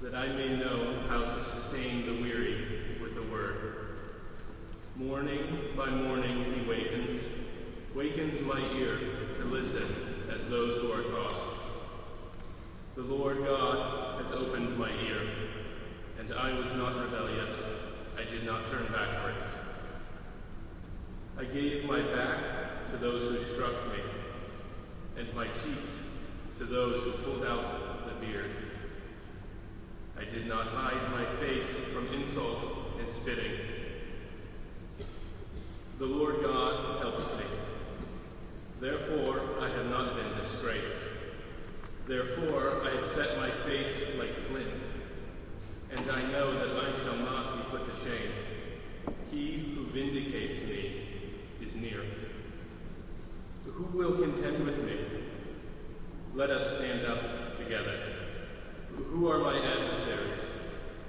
that I may know how to sustain the weary with a word. Morning by morning he wakens my ear to listen as those who are taught. The Lord God has opened my ear, and I was not rebellious. I did not turn backwards. I gave my back to those who struck me, and my cheeks to those who pulled out the beard. I did not hide my face from insult and spitting. The Lord God helps me. Therefore I have not been disgraced. Therefore I have set my face like flint, and I know that I shall not be put to shame. He who vindicates me is near. Who will contend with me? Let us stand up together. Who are my adversaries?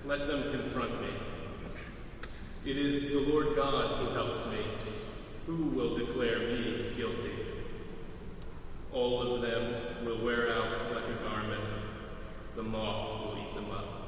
Let them confront me. It is the Lord God who helps me. Who will declare me guilty? All of them will wear out like a garment. The moth will eat them up.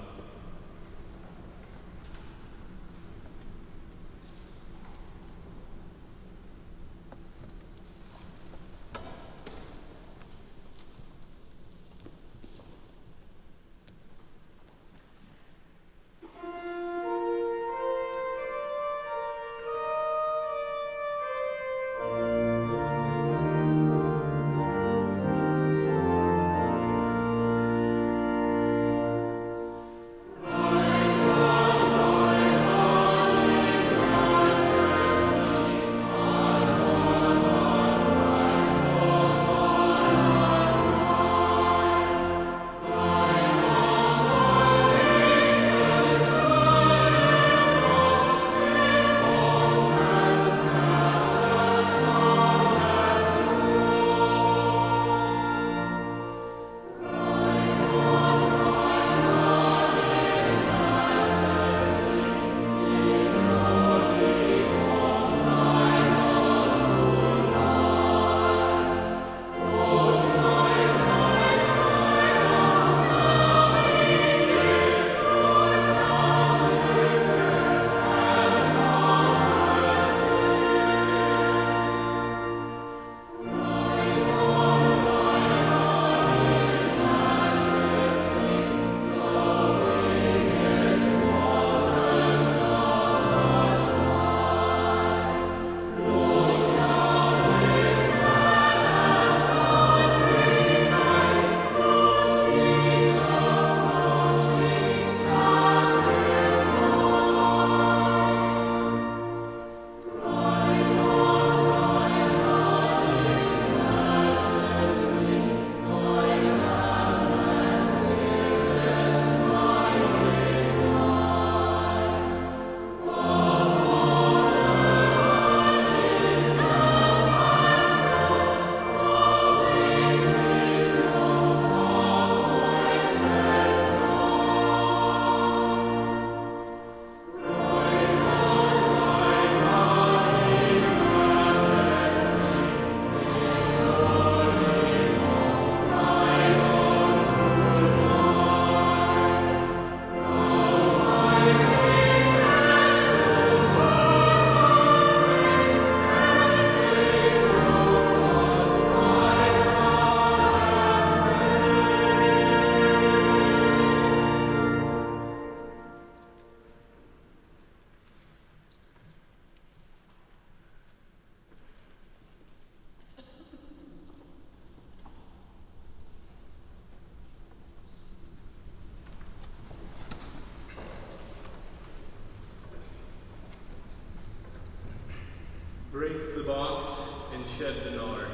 Break the box and shed the nard.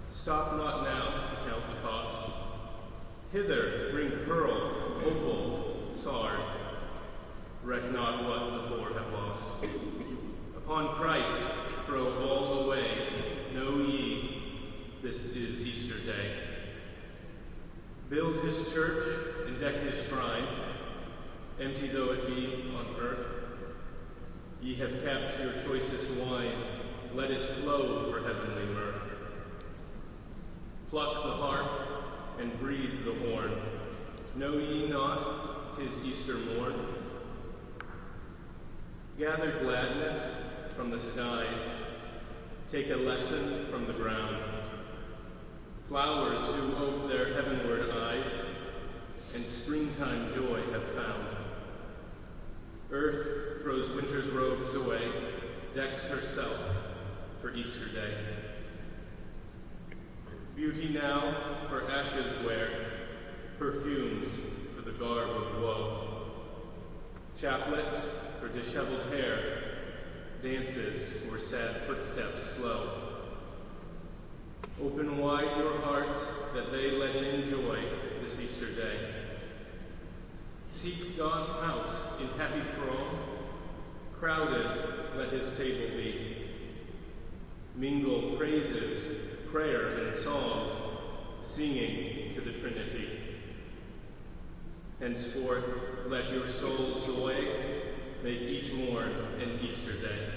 Stop not now to count the cost. Hither bring pearl, opal, sard. Reck not what the poor have lost. Upon Christ throw all away. Know ye, this is Easter day. Build his church and deck his shrine, empty though it be on earth. Ye have kept your choicest wine, let it flow for heavenly mirth. Pluck the harp and breathe the horn. Know ye not 'tis Easter morn. Gather gladness from the skies, take a lesson from the ground. Flowers do ope their heavenward eyes, and springtime joy have found. Earth throws winter's robes away, decks herself for Easter Day. Beauty now for ashes wear, perfumes for the garb of woe. Chaplets for disheveled hair, dances for sad footsteps slow. Open wide your hearts that they let in joy this Easter day. Seek God's house in happy throng, crowded let his table be. Mingle praises, prayer, and song, singing to the Trinity. Henceforth, let your souls away make each morn an Easter day.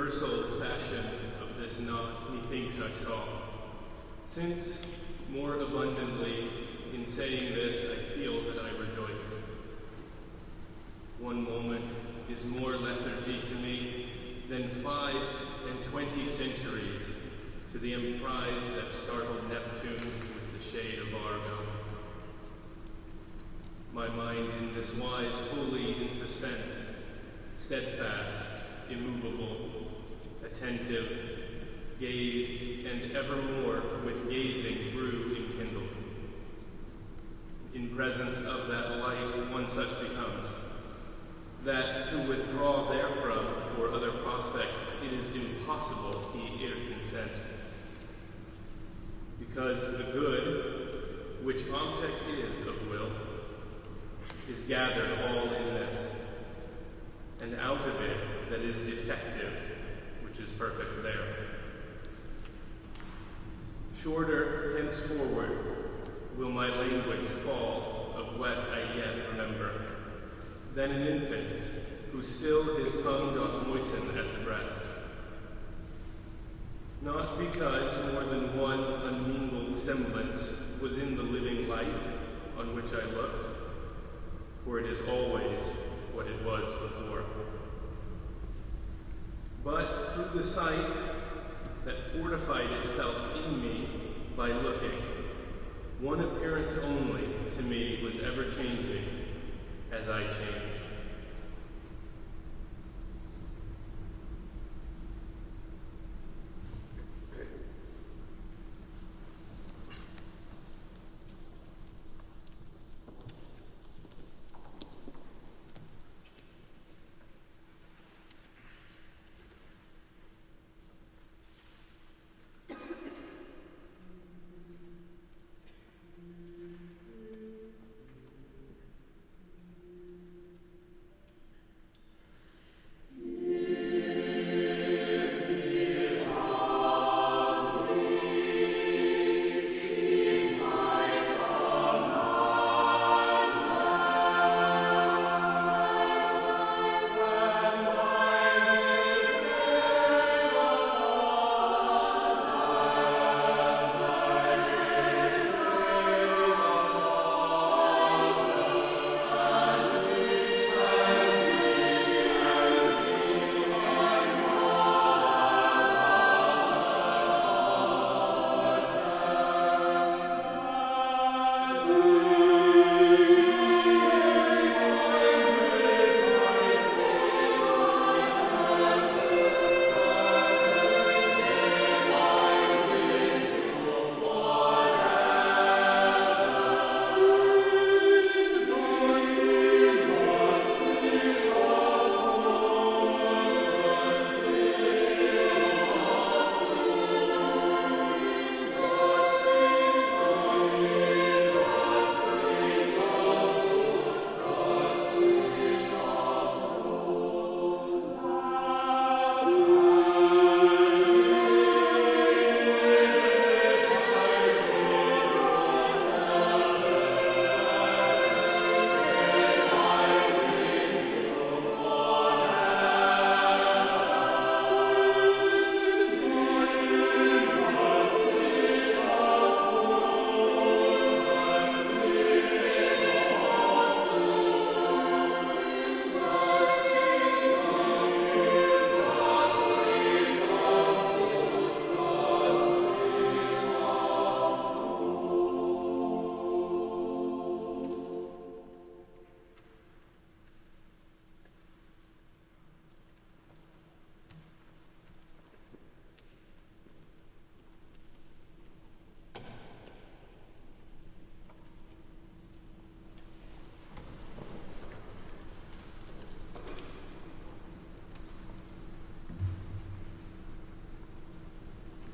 universal fashion of this knot methinks I saw. Since, more abundantly, in saying this I feel that I rejoice. One moment is more lethargy to me than 25 centuries to the emprise that startled Neptune with the shade of Argo. My mind in this wise wholly in suspense, steadfast, immovable, attentive, gazed, and evermore with gazing grew enkindled. In presence of that light one such becomes, that to withdraw therefrom for other prospect it is impossible he ere consent. Because the good, which object is of will, is gathered all in this, and out of it that is defective, which is perfect there. Shorter henceforward will my language fall of what I yet remember, than an infant's, who still his tongue doth moisten at the breast. Not because more than one unmingled semblance was in the living light on which I looked, for it is always what it was before, but through the sight that fortified itself in me by looking, one appearance only to me was ever changing as I changed.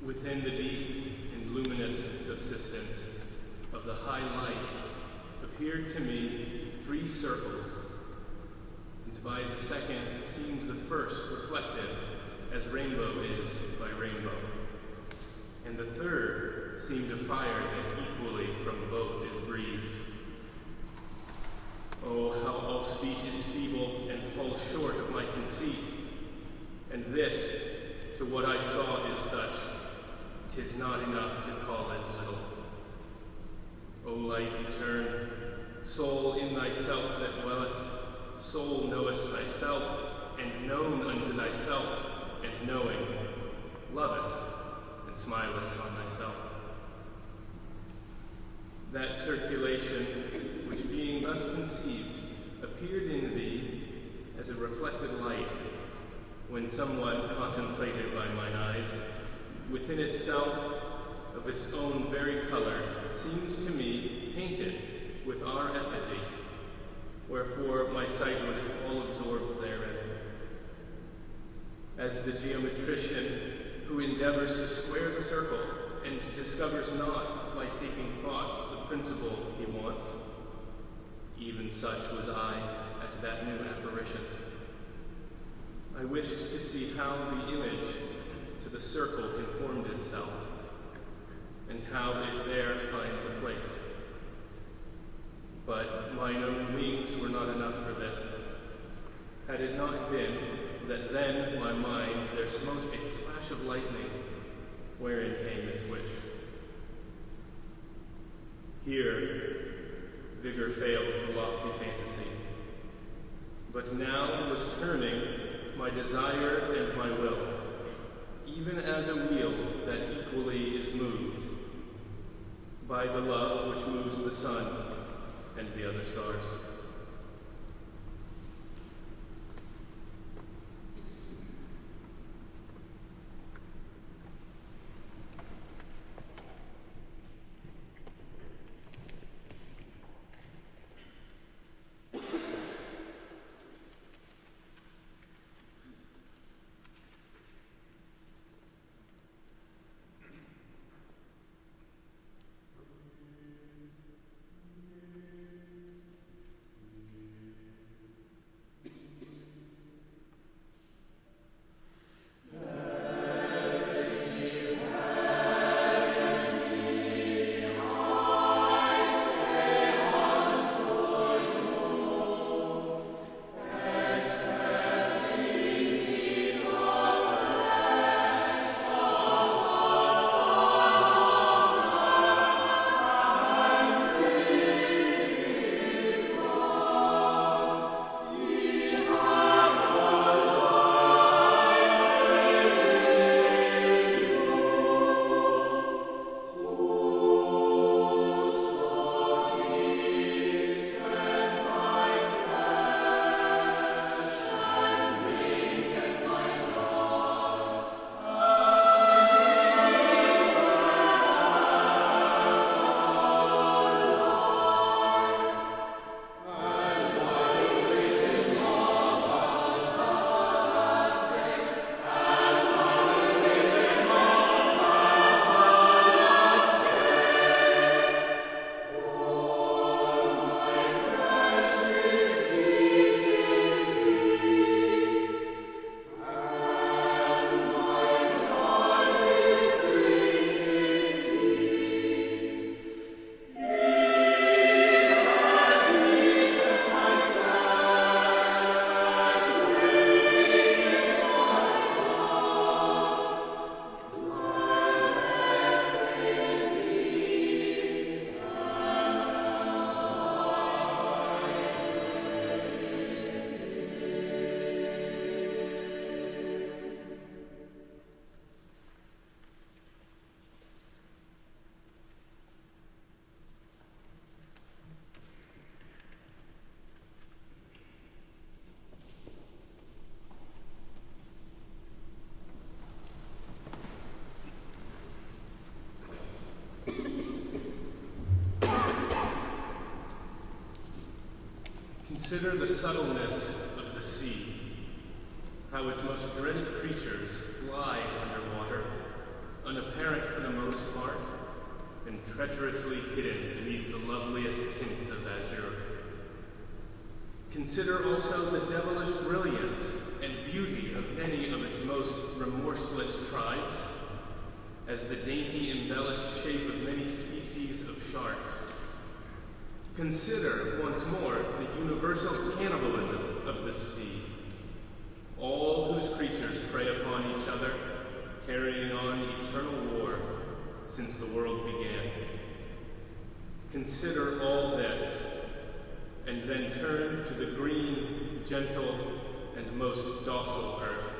Within the deep and luminous subsistence of the high light appeared to me 3 circles, and by the second seemed the first reflected as rainbow is by rainbow, and the third seemed a fire that equally from both is breathed. Oh, how all speech is feeble and falls short of my conceit, and this to what I saw is such, 'tis not enough to call it little. O light etern, soul in thyself that dwellest, soul knowest thyself, and known unto thyself, and knowing, lovest, and smilest on thyself. That circulation, which being thus conceived, appeared in thee as a reflected light, when somewhat contemplated by mine eyes, within itself, of its own very color, seemed to me painted with our effigy, wherefore my sight was all absorbed therein. As the geometrician who endeavors to square the circle and discovers not by taking thought the principle he wants, even such was I at that new apparition. I wished to see how the image to the circle conformed itself, and how it there finds a place. But mine own wings were not enough for this. Had it not been that then my mind there smote a flash of lightning, wherein came its wish. Here, vigor failed the lofty fantasy, but now was turning my desire and my will, even as a wheel that equally is moved by the love which moves the sun and the other stars. Consider the subtleness of the sea, how its most dreaded creatures glide underwater, unapparent for the most part, and treacherously hidden beneath the loveliest tints of azure. Consider also the devilish brilliance and beauty of many of its most remorseless tribes, as the dainty embellished shape of many species of sharks. Consider, once more, the universal cannibalism of the sea, all whose creatures prey upon each other, carrying on eternal war since the world began. Consider all this, and then turn to the green, gentle, and most docile earth.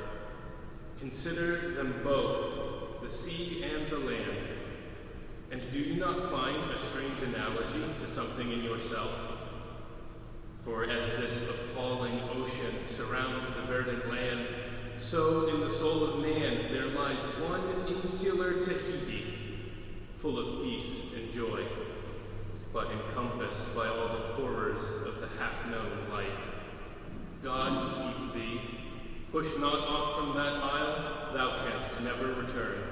Consider them both, the sea and the land. And do you not find a strange analogy to something in yourself? For as this appalling ocean surrounds the verdant land, so in the soul of man there lies one insular Tahiti, full of peace and joy, but encompassed by all the horrors of the half-known life. God keep thee. Push not off from that isle, thou canst never return.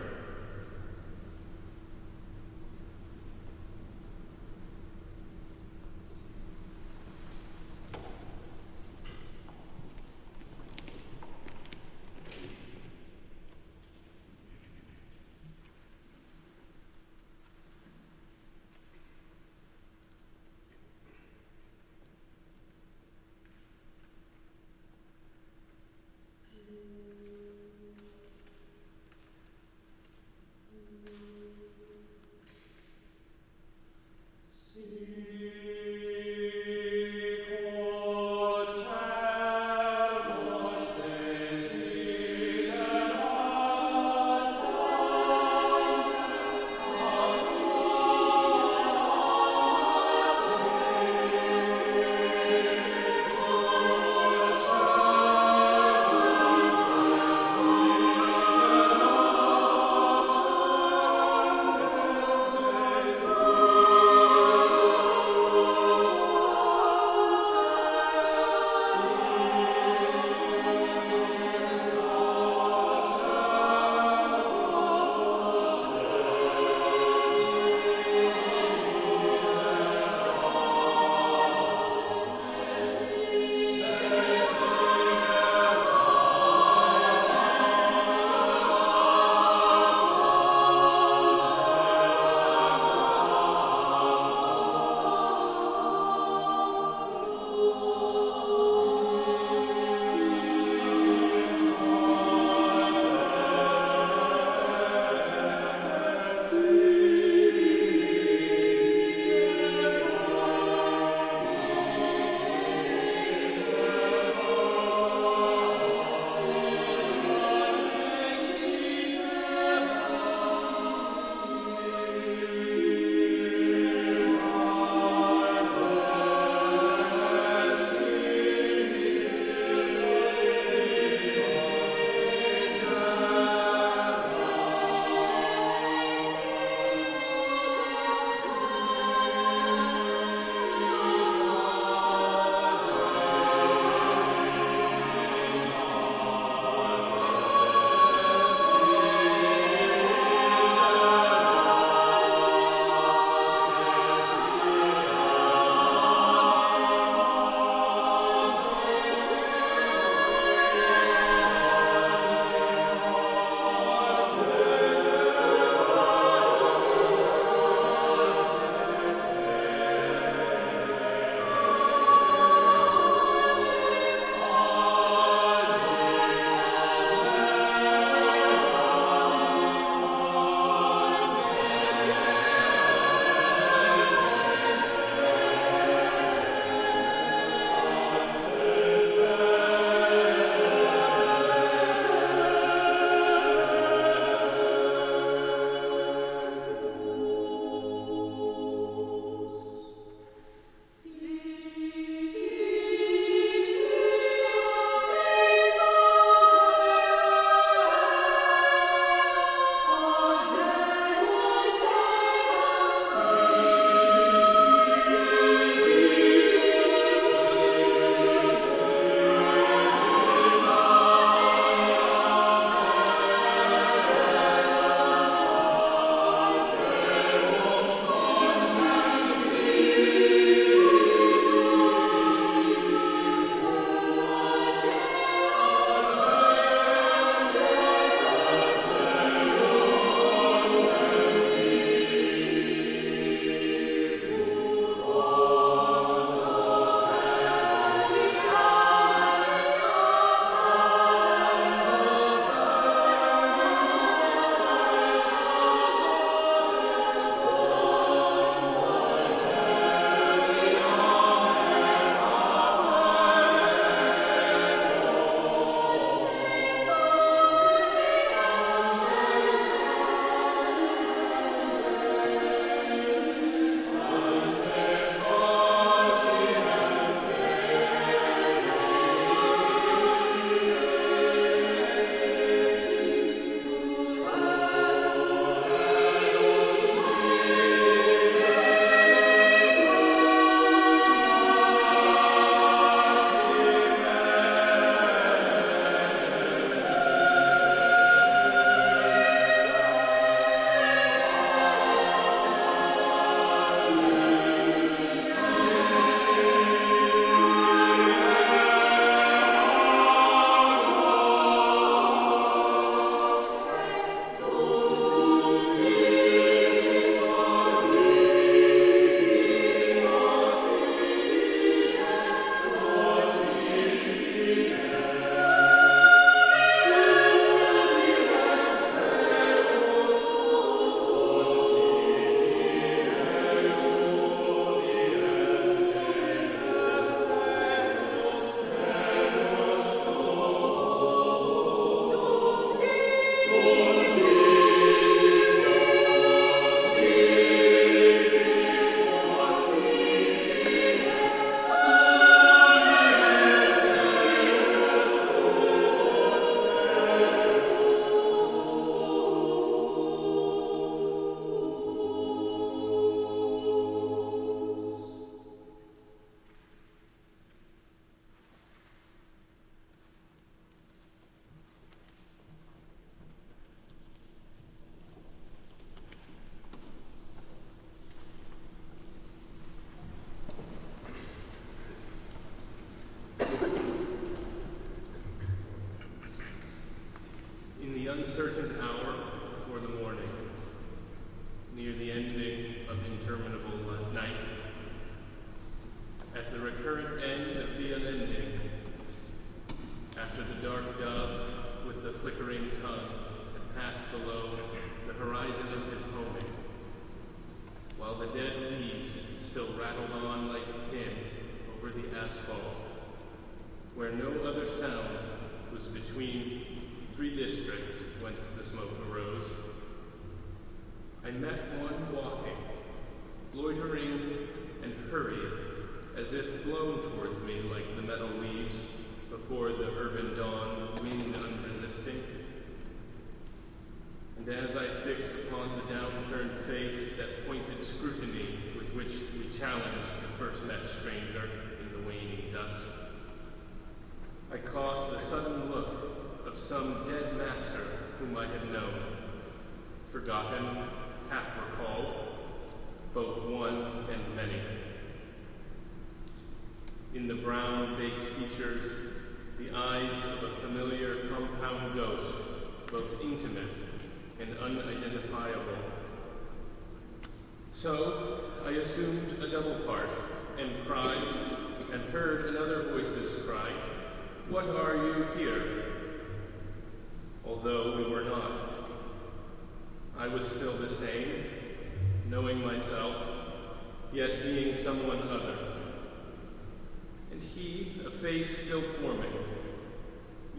uncertain hour before the morning, near the ending of interminable night, at the recurrent end of the unending, after the dark dove with the flickering tongue had passed below the horizon of his homing, while the dead leaves still rattled on like tin over the asphalt, where no other sound was between 3 districts whence the smoke arose. I met one walking, loitering and hurried, as if blown towards me like the meadow leaves before the urban dawn, wind unresisting. And as I fixed upon the downturned face that pointed scrutiny with which we challenged the first met stranger in the waning dusk, I caught the sudden look of some dead master whom I had known, forgotten, half recalled, both one and many. In the brown baked features, the eyes of a familiar compound ghost, both intimate and unidentifiable. So I assumed a double part and cried, and heard another voices cry, "What are you here?" Although we were not. I was still the same, knowing myself, yet being someone other. And he, a face still forming.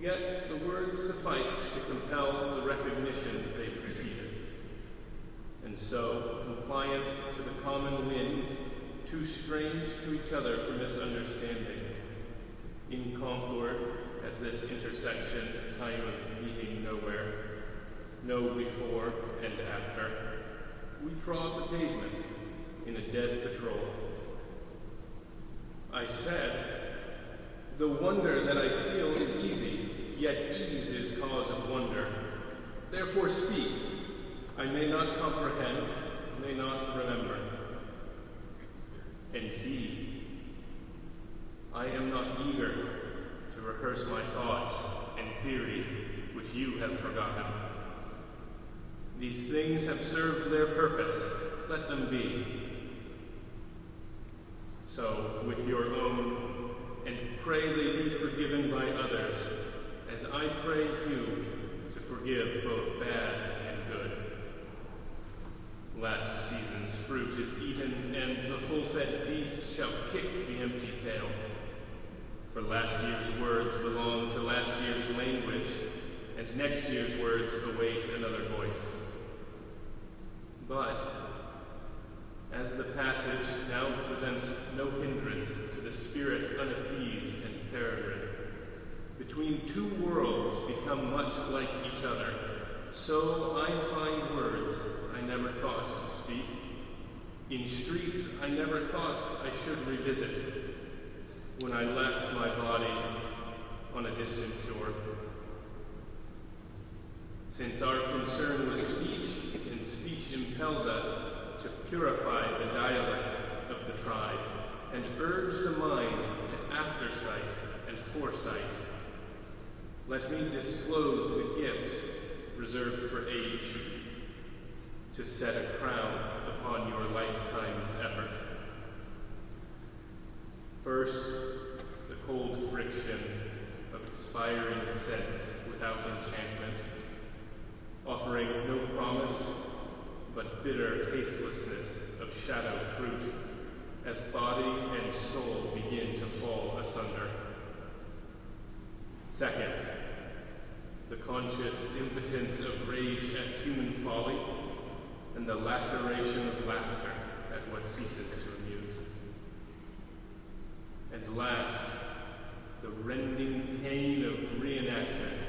Yet the words sufficed to compel the recognition they preceded. And so, compliant to the common wind, too strange to each other for misunderstanding, in concord at this intersection, time of meeting nowhere, no before and after, we trod the pavement in a dead patrol. I said, "The wonder that I feel is easy, yet ease is cause of wonder. Therefore speak. I may not comprehend, may not remember." And he, "I am not eager to rehearse my thoughts and theory, which you have forgotten. These things have served their purpose, let them be. So, with your own, and pray they be forgiven by others, as I pray you to forgive both bad and good. Last season's fruit is eaten, and the full-fed beast shall kick the empty pail. For last year's words belong to last year's language, and next year's words await another voice. But, as the passage now presents no hindrance to the spirit unappeased and peregrine, between 2 worlds become much like each other, so I find words I never thought to speak, in streets I never thought I should revisit, when I left my body on a distant shore. Since our concern was speech, and speech impelled us to purify the dialect of the tribe, and urge the mind to aftersight and foresight, let me disclose the gifts reserved for age, to set a crown upon your lifetime's effort. First, the cold friction of expiring sense without enchantment, offering no promise, but bitter tastelessness of shadow fruit, as body and soul begin to fall asunder. Second, the conscious impotence of rage at human folly, and the laceration of laughter at what ceases to amuse. And last, the rending pain of reenactment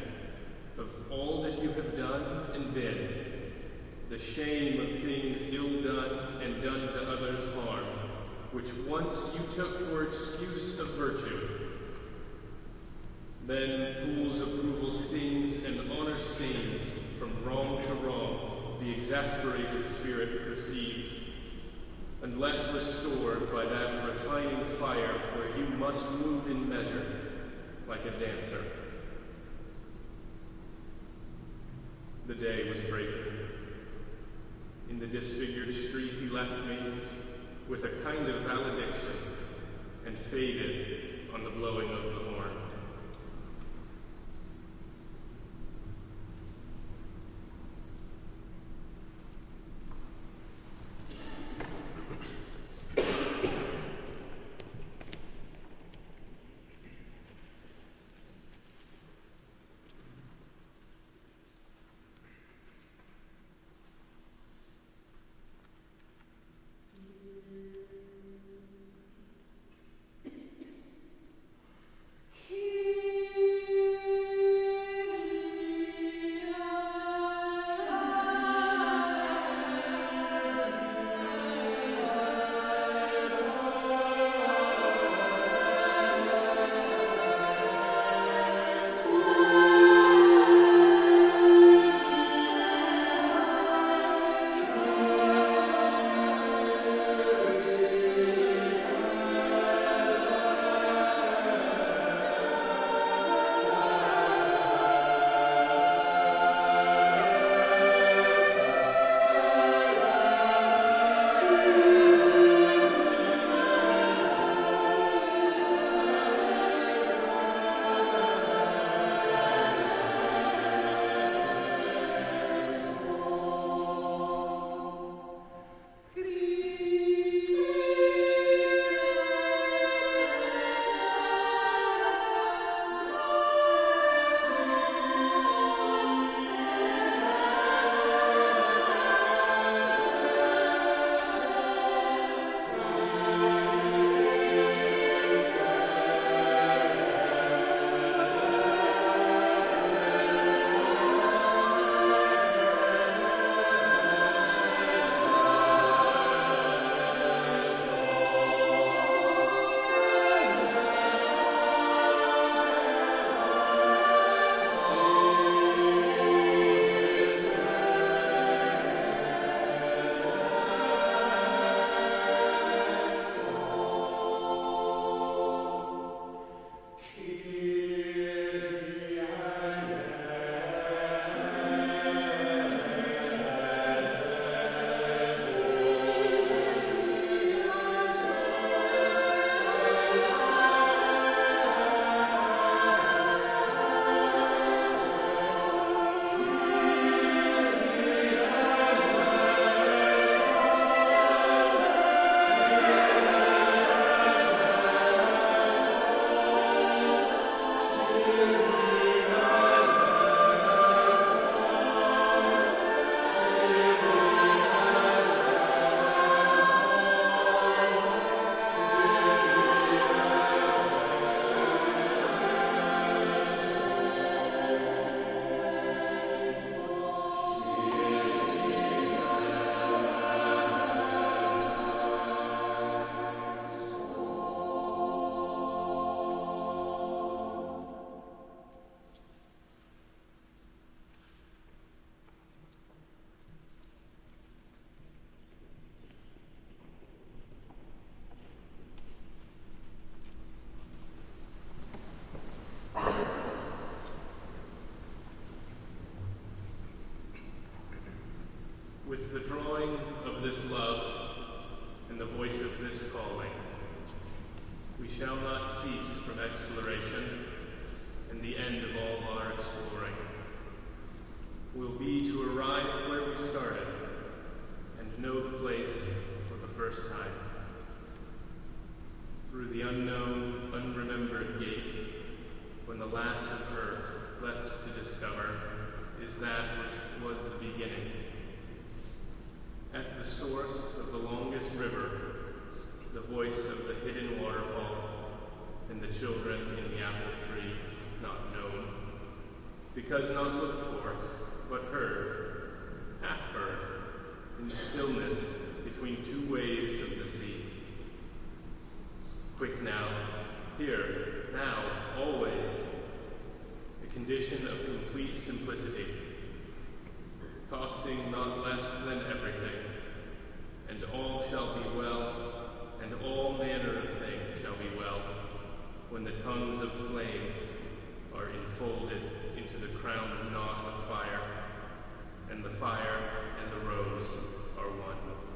of all that you have done and been, the shame of things ill done and done to others harm, which once you took for excuse of virtue. Then fool's approval stings and honor stains from wrong to wrong, the exasperated spirit proceeds, unless restored by that refining fire where you must move in measure like a dancer. the day was breaking. In the disfigured street he left me with a kind of valediction and faded on the blowing of the horn. With the drawing of this love and the voice of this calling, we shall not cease from exploration, and the end of all our exploring will be to arrive where we started and know the place for the first time. Through the unknown, unremembered gate, when the last of earth left to discover is that which was the beginning. At the source of the longest river, the voice of the hidden waterfall, and the children in the apple tree not known, because not looked for, but heard, half heard, in the stillness between two waves of the sea. Quick now, here, now, always, a condition of complete simplicity, costing not less than everything, and all shall be well, and all manner of things shall be well, when the tongues of flames are enfolded into the crowned knot of fire, and the fire and the rose are one.